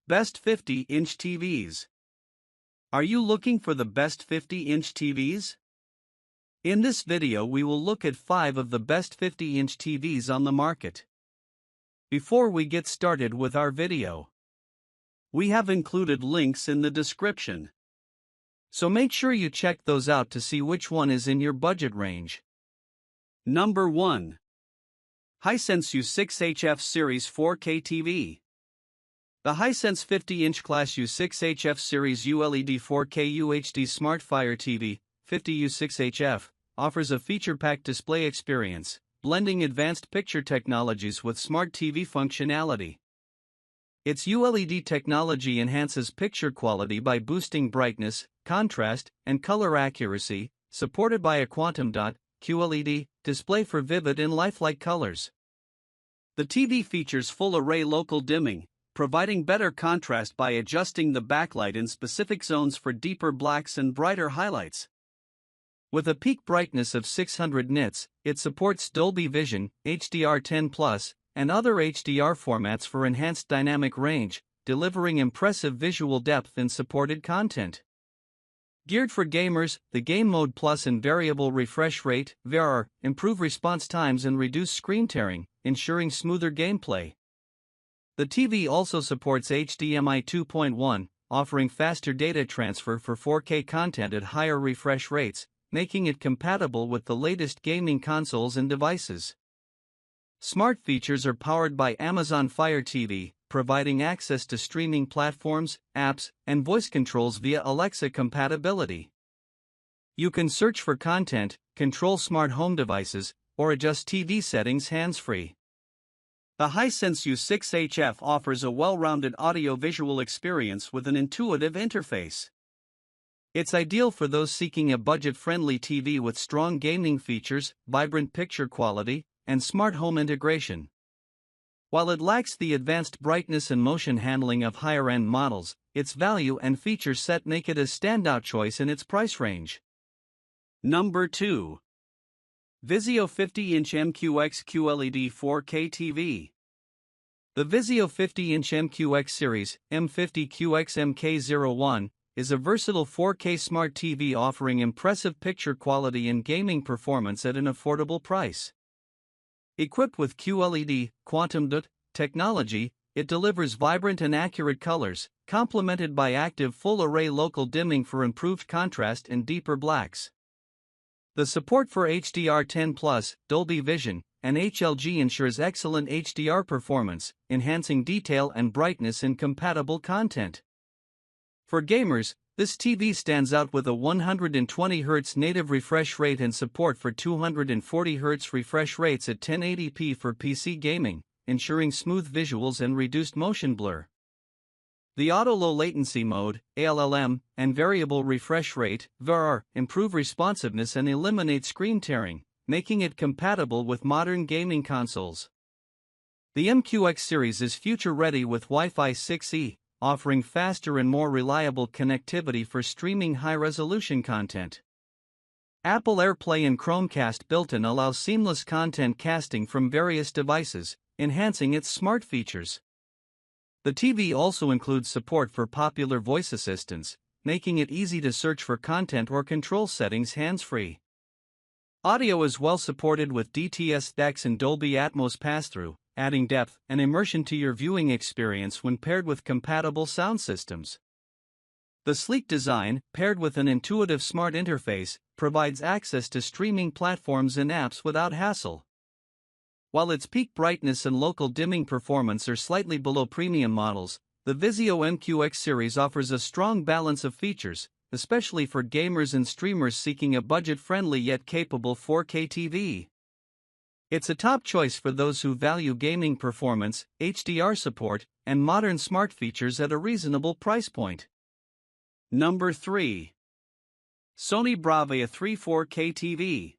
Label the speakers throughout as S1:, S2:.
S1: Best 50-inch TVs. Are you looking for the best 50-inch TVs? In this video we will look at 5 of the best 50-inch TVs on the market. Before we get started with our video, we have included links in the description, so make sure you check those out to see which one is in your budget range. Number 1. Hisense U6HF Series 4K TV. The Hisense 50-inch class U6HF Series ULED 4K UHD Smart Fire TV, 50U6HF, offers a feature-packed display experience, blending advanced picture technologies with smart TV functionality. Its ULED technology enhances picture quality by boosting brightness, contrast, and color accuracy, supported by a quantum dot QLED display for vivid and lifelike colors. The TV features full-array local dimming, providing better contrast by adjusting the backlight in specific zones for deeper blacks and brighter highlights. With a peak brightness of 600 nits, it supports Dolby Vision, HDR10+, and other HDR formats for enhanced dynamic range, delivering impressive visual depth in supported content. Geared for gamers, the Game Mode Plus and Variable Refresh Rate (VRR) improve response times and reduce screen tearing, ensuring smoother gameplay. The TV also supports HDMI 2.1, offering faster data transfer for 4K content at higher refresh rates, making it compatible with the latest gaming consoles and devices. Smart features are powered by Amazon Fire TV, providing access to streaming platforms, apps, and voice controls via Alexa compatibility. You can search for content, control smart home devices, or adjust TV settings hands-free. The Hisense U6HF offers a well-rounded audio-visual experience with an intuitive interface. It's ideal for those seeking a budget-friendly TV with strong gaming features, vibrant picture quality, and smart home integration. While it lacks the advanced brightness and motion handling of higher-end models, its value and feature set make it a standout choice in its price range. Number 2. Vizio 50-inch MQX QLED 4K TV. The Vizio 50-inch MQX series, M50QX-MK01, is a versatile 4K smart TV offering impressive picture quality and gaming performance at an affordable price. Equipped with QLED, quantum dot technology, it delivers vibrant and accurate colors, complemented by active full-array local dimming for improved contrast and deeper blacks. The support for HDR10+, Dolby Vision, and HLG ensures excellent HDR performance, enhancing detail and brightness in compatible content. For gamers, this TV stands out with a 120Hz native refresh rate and support for 240Hz refresh rates at 1080p for PC gaming, ensuring smooth visuals and reduced motion blur. The Auto Low Latency Mode, ALLM, and Variable Refresh Rate, VRR, improve responsiveness and eliminate screen tearing, making it compatible with modern gaming consoles. The MQX series is future-ready with Wi-Fi 6E, offering faster and more reliable connectivity for streaming high-resolution content. Apple AirPlay and Chromecast built-in allows seamless content casting from various devices, enhancing its smart features. The TV also includes support for popular voice assistants, making it easy to search for content or control settings hands-free. Audio is well supported with DTS-DEX and Dolby Atmos pass-through, adding depth and immersion to your viewing experience when paired with compatible sound systems. The sleek design, paired with an intuitive smart interface, provides access to streaming platforms and apps without hassle. While its peak brightness and local dimming performance are slightly below premium models, the Vizio MQX series offers a strong balance of features, especially for gamers and streamers seeking a budget-friendly yet capable 4K TV. It's a top choice for those who value gaming performance, HDR support, and modern smart features at a reasonable price point. Number 3. Sony Bravia 3 4K TV.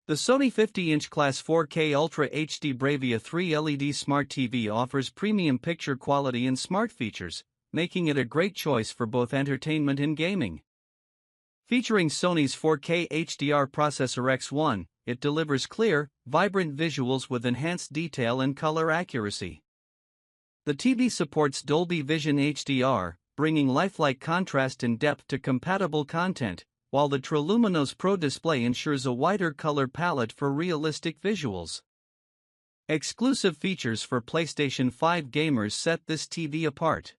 S1: The Sony 50-inch Class 4K Ultra HD Bravia 3 LED Smart TV offers premium picture quality and smart features, making it a great choice for both entertainment and gaming. Featuring Sony's 4K HDR processor X1, it delivers clear, vibrant visuals with enhanced detail and color accuracy. The TV supports Dolby Vision HDR, bringing lifelike contrast and depth to compatible content, while the Triluminos Pro display ensures a wider color palette for realistic visuals. Exclusive features for PlayStation 5 gamers set this TV apart.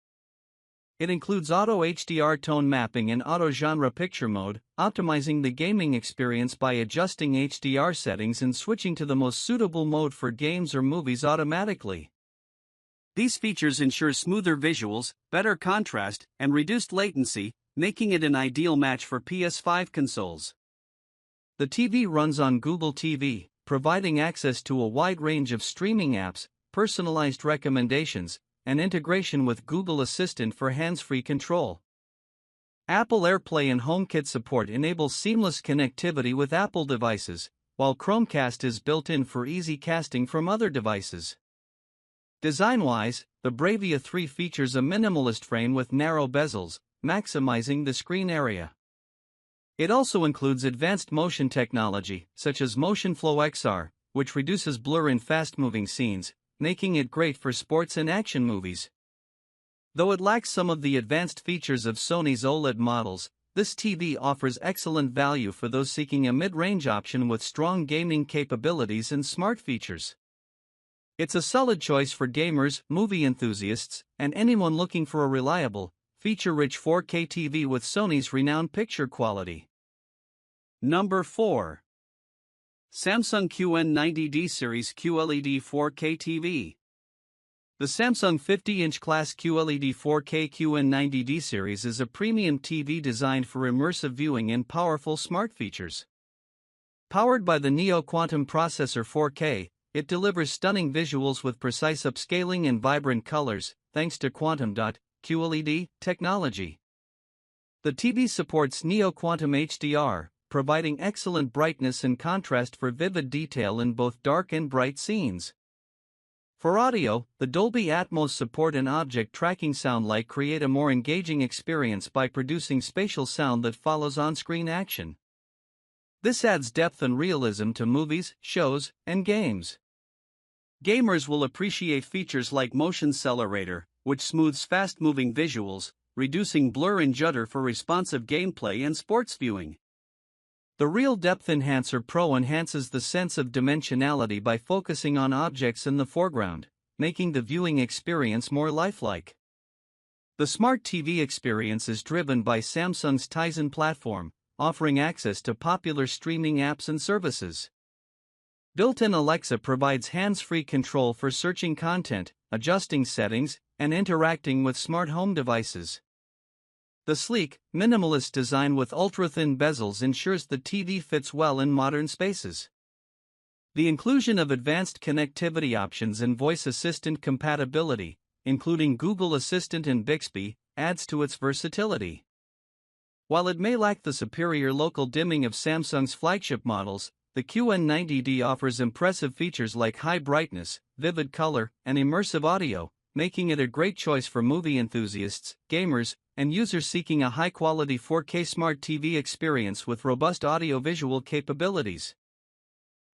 S1: It includes auto HDR tone mapping and auto genre picture mode, optimizing the gaming experience by adjusting HDR settings and switching to the most suitable mode for games or movies automatically. These features ensure smoother visuals, better contrast, and reduced latency, making it an ideal match for PS5 consoles. The TV runs on Google TV, providing access to a wide range of streaming apps, personalized recommendations, and integration with Google Assistant for hands-free control. Apple AirPlay and HomeKit support enable seamless connectivity with Apple devices, while Chromecast is built in for easy casting from other devices. Design-wise, the Bravia 3 features a minimalist frame with narrow bezels, maximizing the screen area. It also includes advanced motion technology, such as Motion Flow XR, which reduces blur in fast-moving scenes, making it great for sports and action movies. Though it lacks some of the advanced features of Sony's OLED models, this TV offers excellent value for those seeking a mid-range option with strong gaming capabilities and smart features. It's a solid choice for gamers, movie enthusiasts, and anyone looking for a reliable, feature-rich 4K TV with Sony's renowned picture quality. Number 4. Samsung QN90D Series QLED 4K TV. The Samsung 50-inch class QLED 4K QN90D series is a premium TV designed for immersive viewing and powerful smart features. Powered by the Neo Quantum processor 4K, it delivers stunning visuals with precise upscaling and vibrant colors, thanks to Quantum Dot QLED technology. The TV supports Neo Quantum HDR, providing excellent brightness and contrast for vivid detail in both dark and bright scenes. For audio, the Dolby Atmos support and object tracking sound like create a more engaging experience by producing spatial sound that follows on-screen action. This adds depth and realism to movies, shows, and games. Gamers will appreciate features like Motion Accelerator, which smooths fast-moving visuals, reducing blur and judder for responsive gameplay and sports viewing. The Real Depth Enhancer Pro enhances the sense of dimensionality by focusing on objects in the foreground, making the viewing experience more lifelike. The Smart TV experience is driven by Samsung's Tizen platform, offering access to popular streaming apps and services. Built-in Alexa provides hands-free control for searching content, adjusting settings, and interacting with smart home devices. The sleek, minimalist design with ultra-thin bezels ensures the TV fits well in modern spaces. The inclusion of advanced connectivity options and voice assistant compatibility, including Google Assistant and Bixby, adds to its versatility. While it may lack the superior local dimming of Samsung's flagship models, the QN90D offers impressive features like high brightness, vivid color, and immersive audio, making it a great choice for movie enthusiasts, gamers, and users seeking a high-quality 4K smart TV experience with robust audio-visual capabilities.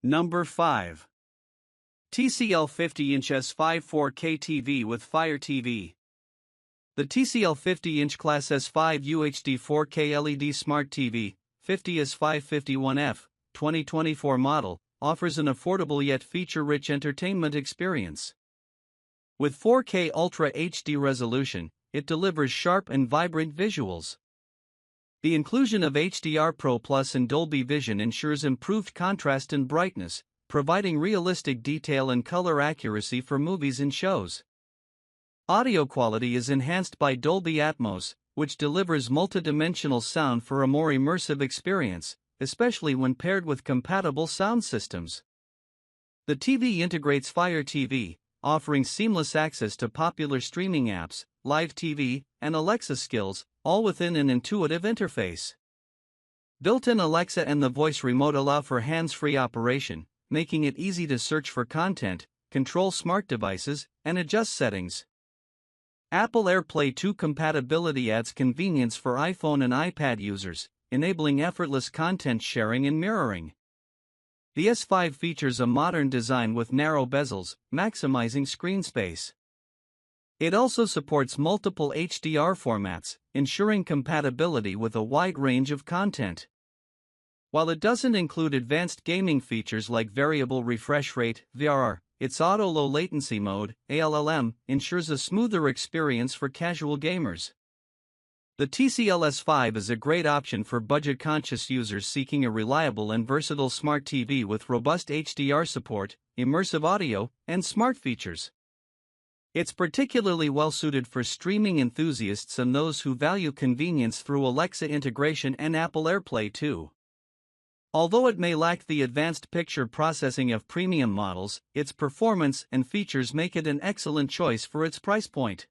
S1: Number 5. TCL 50-inch S5 4K TV with Fire TV. The TCL 50-inch Class S5 UHD 4K LED Smart TV, 50S551F, 2024 model, offers an affordable yet feature-rich entertainment experience. With 4K Ultra HD resolution, it delivers sharp and vibrant visuals. The inclusion of HDR Pro Plus and Dolby Vision ensures improved contrast and brightness, providing realistic detail and color accuracy for movies and shows. Audio quality is enhanced by Dolby Atmos, which delivers multidimensional sound for a more immersive experience, especially when paired with compatible sound systems. The TV integrates Fire TV, offering seamless access to popular streaming apps, live TV, and Alexa skills, all within an intuitive interface. Built-in Alexa and the voice remote allow for hands-free operation, making it easy to search for content, control smart devices, and adjust settings. Apple AirPlay 2 compatibility adds convenience for iPhone and iPad users, enabling effortless content sharing and mirroring. The S5 features a modern design with narrow bezels, maximizing screen space. It also supports multiple HDR formats, ensuring compatibility with a wide range of content. While it doesn't include advanced gaming features like variable refresh rate (VRR), its auto low latency mode (ALLM) ensures a smoother experience for casual gamers. The TCL-S5 is a great option for budget-conscious users seeking a reliable and versatile smart TV with robust HDR support, immersive audio, and smart features. It's particularly well-suited for streaming enthusiasts and those who value convenience through Alexa integration and Apple AirPlay too. Although it may lack the advanced picture processing of premium models, its performance and features make it an excellent choice for its price point.